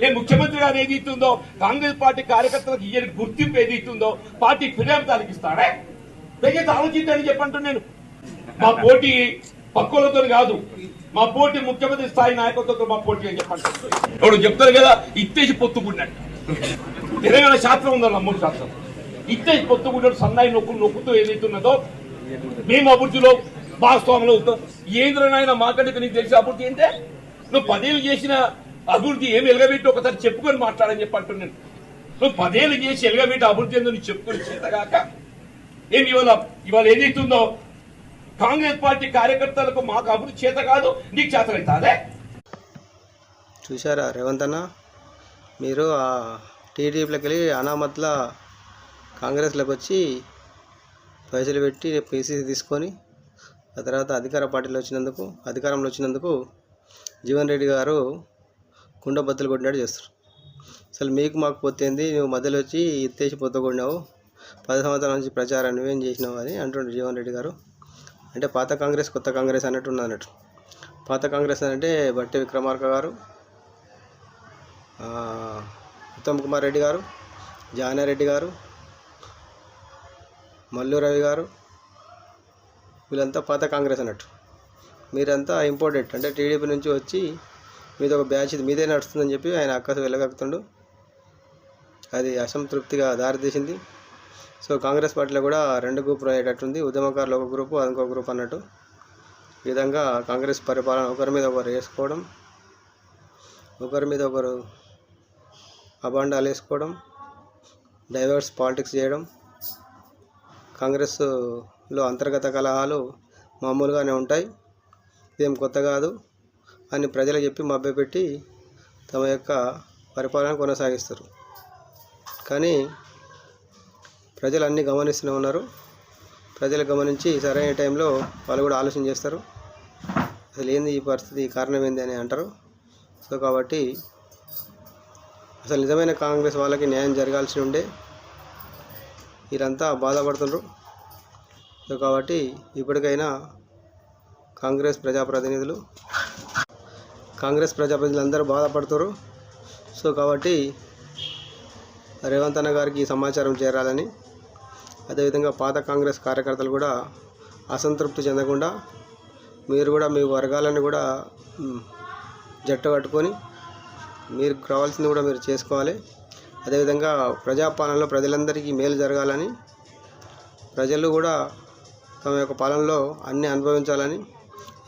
నేను ముఖ్యమంత్రి గారు ఏదైతుందో కాంగ్రెస్ పార్టీ కార్యకర్తలకు ఇయ్యని గుర్తింపు ఏదైతుందో పార్టీ ఫిర్యాదు ఇస్తాడే దయచేసి ఆలోచించండి చెప్పంటున్నాను. నేను మా పోటీ పక్కులతో కాదు, మా పోటీ ముఖ్యమంత్రి స్థాయి నాయకత్వంతో మా పోటీ అని చెప్పండి. ఇప్పుడు చెప్తారు కదా ఇత్తేసి పొత్తుకున్నాడు, తెలంగాణ శాస్త్రం ఉందా నమ్మూరు శాస్త్రం, ఇత్తేసి పొత్తుకున్నాడు సన్నాయి నొక్కుతూ ఏదైతున్నదో మేము అభివృద్ధిలో భాగస్వాములు అవుతాం. ఏంద్రనైనా మాకంటే నీకు తెలిసిన అభివృద్ధి ఏంటే, నువ్వు 10 ఏళ్ళు చేసిన అభివృద్ధి ఏమి ఎలగబెట్టి ఒకసారి చెప్పుకొని మాట్లాడని చెప్పి అంటున్నాను. నువ్వు 10 ఏళ్ళు చేసి ఎలగబెట్టి అభివృద్ధి ఏందో నువ్వు చెప్పుకొని చేతగాక ఏమి ఇవాళ ఏదైతుందో కాంగ్రెస్ పార్టీ కార్యకర్తలకు మాకు అభివృద్ధి చేత కాదు, నీకు చేతనైతే. చూశారా రేవంత్ అన్న, మీరు ఆ టీడీపీలోకి వెళ్ళి అనామత్లా కాంగ్రెస్లోకి వచ్చి పైసలు పెట్టి పీసీసీ తీసుకొని ఆ తర్వాత అధికారంలో వచ్చినందుకు జీవన్ రెడ్డి గారు కుండబద్దలు కొట్టినట్టు చేస్తారు. అసలు మీకు మాకు పోతేంది, నువ్వు మధ్యలో వచ్చి ఎత్తేసి పొద్దుకొడినావు, 10 సంవత్సరాల నుంచి ప్రచారం నువ్వేం చేసినావు అని అంటుండ్రు జీవన్ రెడ్డి గారు. అంటే పాత కాంగ్రెస్ కొత్త కాంగ్రెస్ అన్నట్టు అన్నట్టు. పాత కాంగ్రెస్ అంటే బట్టి విక్రమార్క గారు, ఉత్తమ్ కుమార్ రెడ్డి గారు, జానారెడ్డి గారు, మల్లు రవి గారు, వీళ్ళంతా పాత కాంగ్రెస్ అన్నట్టు. మీరంతా ఇంపార్టెంట్ అంటే టీడీపీ నుంచి వచ్చి మీది ఒక బ్యాచ్ మీదే నడుస్తుందని చెప్పి ఆయన అక్కసు వెళ్ళగలుగుతుండు. అది అసంతృప్తిగా దారితీసింది. సో కాంగ్రెస్ పార్టీలో కూడా 2 గ్రూపులు అయ్యేటట్టుంది, ఉద్యమకారులు ఒక గ్రూపు, ఇంకో గ్రూప్ అన్నట్టు. ఈ విధంగా కాంగ్రెస్ పరిపాలన ఒకరి మీద ఒకరు వేసుకోవడం, ఒకరి మీద ఒకరు అబాండాలు వేసుకోవడం, డైవర్స్ పాలిటిక్స్ చేయడం, కాంగ్రెస్లో అంతర్గత కలహాలు మామూలుగానే ఉంటాయి, ఇదేం కొత్త కాదు అని ప్రజలకు చెప్పి మభ్యపెట్టి తమ యొక్క పరిపాలన కొనసాగిస్తారు. కానీ ప్రజలు అన్నీ గమనిస్తూనే ఉన్నారు. ప్రజలు గమనించి సరైన టైంలో వాళ్ళు కూడా ఆలోచన చేస్తారు, అసలు ఏంది ఈ పరిస్థితి, కారణం ఏంది అని అంటారు. సో కాబట్టి అసలు నిజమైన కాంగ్రెస్ వాళ్ళకి న్యాయం జరగాల్సి ఉండే, వీరంతా బాధపడుతున్నారు. సో కాబట్టి ఇప్పటికైనా కాంగ్రెస్ ప్రజాప్రతినిధులు అందరూ బాధపడుతారు. సో కాబట్టి రేవంత్ అన్న గారికి ఈ సమాచారం చేరాలని, అదేవిధంగా పాత కాంగ్రెస్ కార్యకర్తలు కూడా అసంతృప్తి చెందకుండా మీరు కూడా మీ వర్గాలను కూడా జట్టు కట్టుకొని మీరు కావాల్సింది కూడా మీరు చేసుకోవాలి. అదేవిధంగా ప్రజాపాలనలో ప్రజలందరికీ మేలు జరగాలని, ప్రజలు కూడా తమ యొక్క పాలనలో అన్నీ అనుభవించాలని,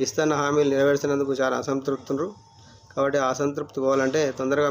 ఇస్తున్న హామీలు నెరవేర్చినందుకు చాలా అసంతృప్తున్నారు. కాబట్టి ఆ అసంతృప్తి పోవాలంటే తొందరగా